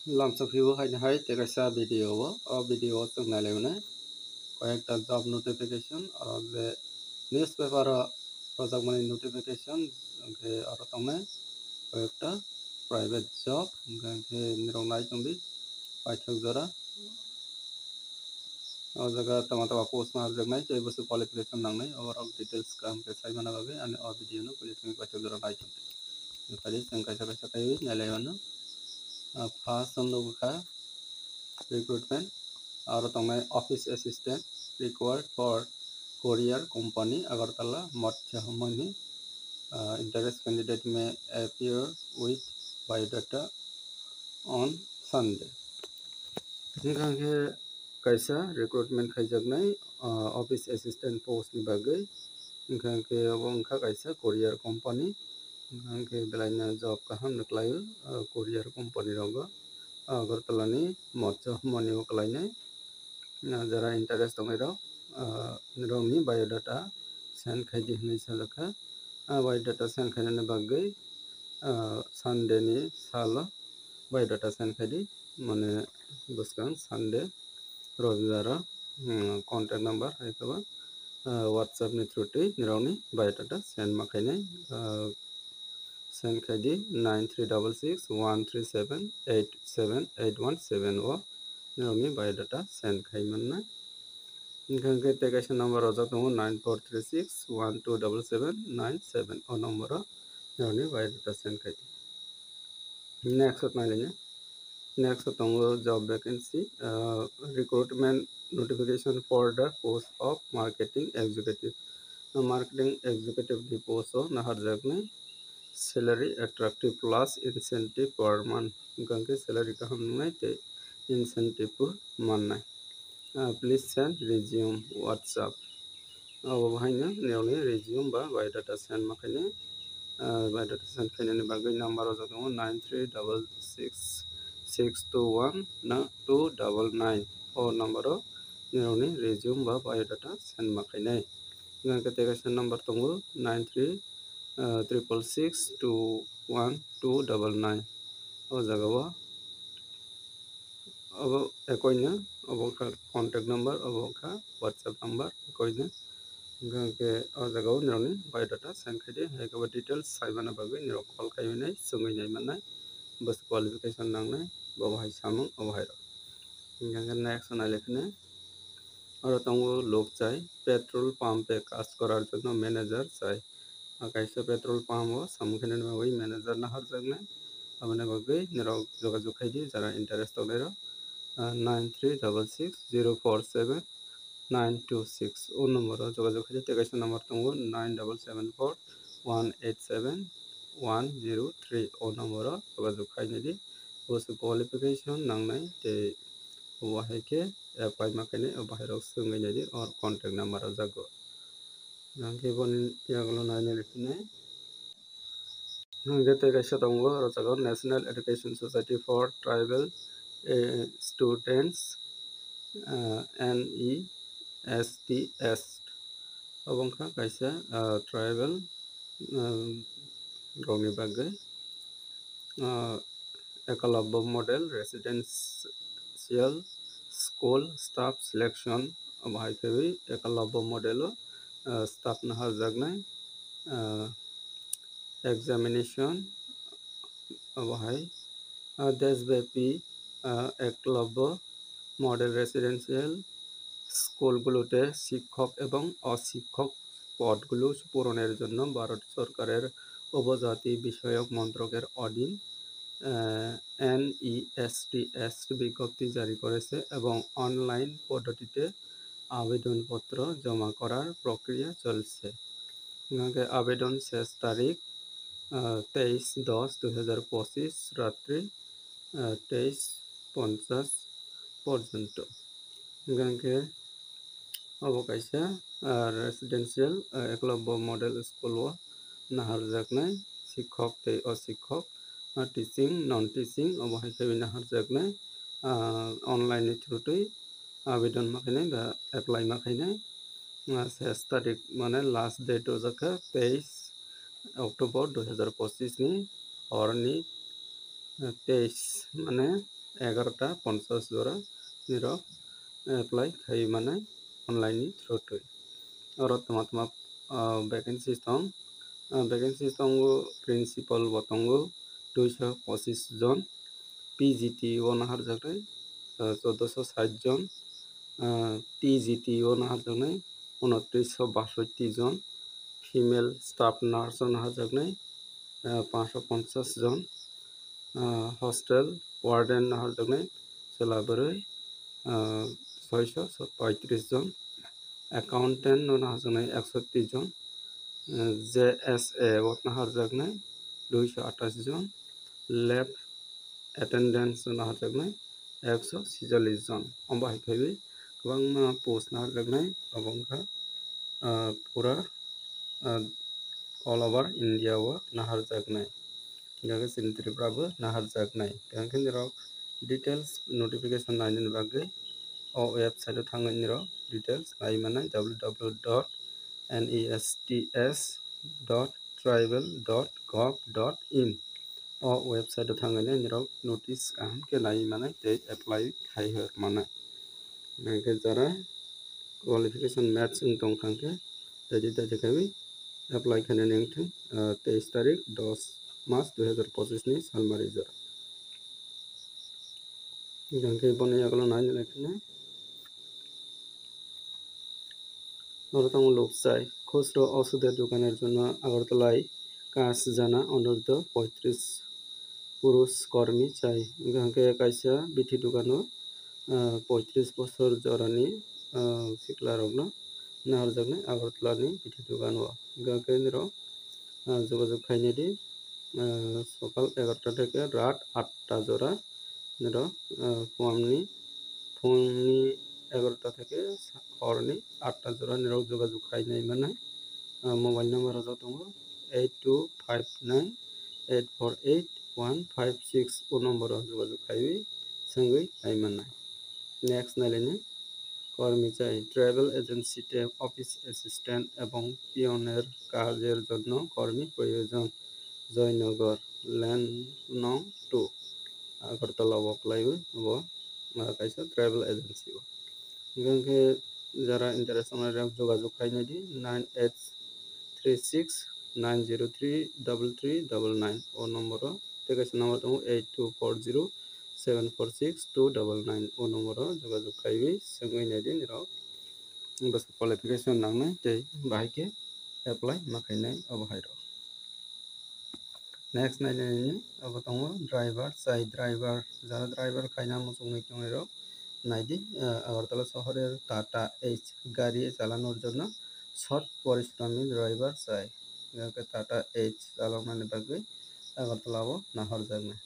Lamsa view hai tekasa video video tung nalevne kayakta job notification or the newspaper project money notification ke aro tongme kayakta private job ke nirong nai tungdi paithak jora o jaga tama post mar jagnai jai bosu qualification nangnai overall details kam ke sai mana babe and o video no kulit mi paithak jora nai tungdi kali tang kaisa kaisa kai nalevano first on the recruitment और तंगे office assistant required for courier company Agartala Motcha Mani interest candidate may appear with biodata on Sunday. Nikange kaisa recruitment khajagnai office assistant post ni bagai nikange wongkha kaisa courier company nikange belaina job kaham naklayu courier company rogo Agartala ni Motcha Mani waklainai jara interest dongero nirongni biodata send khaidi hinai salaka biodata send khainani bagai Sunday ni salo biodata send khaidi mane buskang Sunday robibara contact number haikaba WhatsApp ni through ti nirongni biodata send makainai send khaidi 936613787817 o nirongni biodata send khaimanna Gangge application number ojak tongo 9436127797 o number nironi biodata send khaidi. Next nailenya next tongo job vacancy recruitment notification for the post of marketing executive. Marketing executive the post o nahar jakne salary attractive plus incentive per month. Gangge salary kaham nai te incentive mannai. Please send resume WhatsApp. Bahaynya neoni resume ba biodata send makanya biodata send khainani bagai number ojak tongo 9366619299 o number o neoni resume ba biodata send makainai gangka application number tongo 9366619299 o jagao abo ekoina abo contact number abo WhatsApp number ekoina gangke o jagao nironi biodata send khaidi haikaba details saibana bagai niro call khaibinai sungai manai bus qualification nangnai bo bahai samung o bahai ro gangke next na lekhne aro tongo lok chai petrol pump e কাজ করার জন্য manager চাই kaisa petrol pump o samung khainani bagai manager nahar jaknai abone bagai niro jogajog khaidi jara interest tongnai 9366047926 o number o jogajog khaidi application number tongo 9741871003 o number o jogajog khainani bosu qualification nangnai te wahaike apply makainai bahai rok sungai di or contact number o jago nangke boni yaglo nainai likhne nangte kaisa tongo aro jago National Education Society for Tribal Students NESTS abongkha kaisa tribal rokni bagai Ekalabya model residential school staff selection bahai khabi Ekalabya model o staff nahar jaknai examination bahai দেশব্যাপী Eklavya model residential স্কুলগুলোতে শিক্ষক এবং অশিক্ষক পদগুলো পূরণের জন্য ভারত সরকারের উপজাতি বিষয়ক মন্ত্রকের অধীন NESTS বিজ্ঞপ্তি জারি করেছে এবং অনলাইন পদ্ধতিতে আবেদনপত্র জমা করার প্রক্রিয়া চলছে আবেদন শেষ তারিখ 23/10/2025 রাত্রি 23:50 পর্যন্ত গঙ্গে অবকাশা রেসিডেন্সিয়াল একলব্য মডেল স্কুল ও নাহার জাগনাই শিক্ষক তে অশিক্ষক টিচিং নন টিচিং অবহাই খাবি নাহার জাগনাই অনলাইন থ্রুতেই আবেদন মাখাইনাই বা এপ্লাই মাখাইনাই শেষ তারিখ মানে লাস্ট ডেট ও জাকা 23 অক্টোবর 2025 ni hor ni 23 মানে 11:50 jora niro apply khai mane online ni through to oro tama vacancies tong vacancies tongo principal botongo 225 John PGT o nahar jagnai 1460 John TGT o nahar jagnai 2962 John female staff nurse o nahar jagnai 550 John hostel warden nahar jagnai selaboroi 635 John accountant no nahar jagnai 130 John JSA o nahar jagnai 228 John lab attendance no nahar jagnai 146 John ombai khaibi kwbangma post nahar jagnai abongkha pura all over India o nahar jagnai gaga sintribrabo nahar jagnai kangkhin rok details notification naini bagai o website o thangani rok details nai manai www.nests.tribal.gov.in o website o thangani nirok notice kaham ke nai manai tei apply khai her manai nangke jara qualification match tong thangke tadi kami apply khane nengthing 23 तारिख 10 मार्च 2025 ni salmari jara jangke boni agalo nai lekhne নরতম লোক চাই খুচরো ওষুধের দোকানের জন্য আগরতলায় কাজ জানা অনূর্ধ্ব 35 পুরুষ কর্মী চাই গাঁকে কাইসা বিথি দোকানো 35 বছর জরানি সিকলা রগ্ন নাহার জাগনে আগরতলানি বিথি দোকানো গাঁকে নির যোগাযোগ খাইনি দি সকাল 11টা থেকে রাত 8টা জোড়া নির ফুয়ামনি 11টা থেকে हरनि 8टा जरा निराव जोगाजोग खायनाय माने मोबाइल नम्बर दङ 8259848156 ओ नम्बर जोगाजोग खायबि संगै नाय माने नेक्स्ट नायलायनो कर्मी चाই ट्रेवल एजेंसी टेप ऑफिस असिस्टेंट एवं पियोनेर काजेर जন্য कर्मी प्रयोजन जयनगर लैंड नं 2 আগরতলা वकलायबो वो कायसा ट्रेवल एजेंसी गांके जरा इंटरेस्ट जोगाजोग खायनाय di 9836903339 ओ नम्बर टेकास नम्बर दङ 8240746299 ओ नम्बर जोगाजोग खायबि संगैनाय दिन र बस क्वालिफिकेशन नांनाय तै बाहायके एप्लाय माखायनाय अबहायरो नेक्स्ट नायनायनि अब दङ ड्राइवर चाই ड्राइवर जरा ड्राइवर खायना मुसुंगै दङरो नाइदि আগরতলা শহরের টাটা এইচ গাড়ি চালানোর জন্য শর্ট পরিশ্রমী ড্রাইভার চাই টাটা এইচ চালানোর বাকি আগরতলাও নাহর জাগনে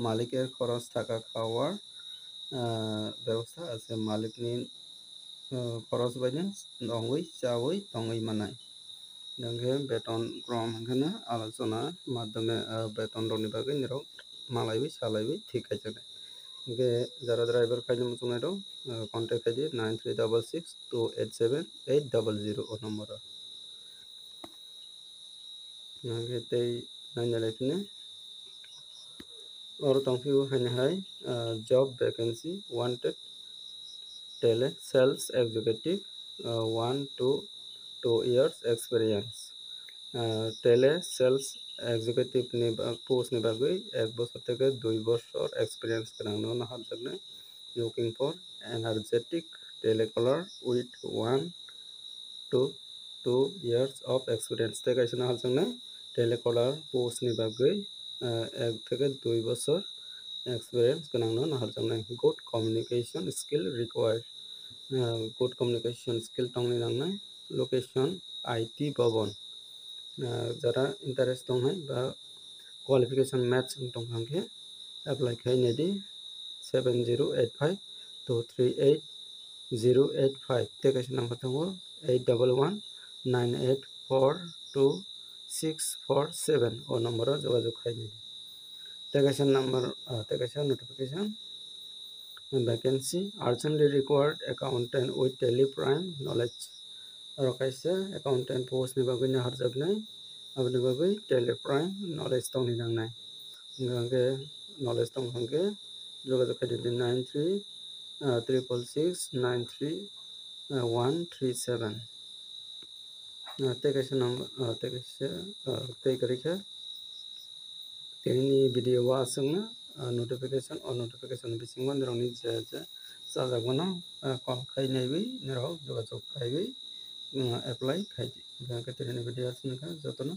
মালিকের খরচ থাকা খাওয়ার ব্যবস্থা আছে মালিকনি খরচ বাইনে দङै চাওই দङै মানাय नंगे बेतन क्रम हंगना आलोचना माध्यमे बेतन रनि बागै निरक मालायबि सालायबि ठीक आइजने गे जरा ड्राइवर खायनो मुसुंनाय दं कन्टेक्ट आईडी 9366287800 ओ नम्बर नंगे तै नायना लायफिने और तंफिउ हायने हाय job vacancy wanted tele sales executive 1 to 2 years experience tele sales executive नि पोस्ट नि बागै 1 বছর থেকে 2 বছর एक्सपीरियंस गोनांनो नाहार जागने looking for energetic telecaller with 1 to 2 years of experience तेकाइसे नाहार जागने टेलीकॉलर पोस्ट नि बागै 1 থেকে 2 বছর एक्सपीरियंस गोनांनो नाहार जागने good communication skill required good communication skill तंगनि नांनाय लोकेशन आईटी भवन जरा इंटरेस्ट दं है बा क्वालिफिकेशन मैच दंखांके एप्लाई खायनाय दि 7085238085 टेकाइसे नम्बर दङ 8119842647 ओ नम्बर जोगाजोग खायनाय टेकाइसे नम्बर टेकाइसे notification vacancy urgently required accountant with tele prime knowledge और कैसे अकाउंटेंट पोस्ट नि बागै नाहार जागनाय आबनि बागै टेली प्राइम नॉलेज दंनि नांनाय गांगे नॉलेज दं हांगे যোগাযোগ খাইদিনটি 9366693137 तेकासे नम्बर तेकासे तेकारिखा तेनि भिडिअ वाचंनो नोटिफिकेशन और नोटिफिकेशन बिसिंगमन निरंनि जे साजागमनो कल खाइनायबै निराव जोगाजोग खाइबै एप्लाई खाइदि बेंके तेनि भिडिअ आसनका जतनो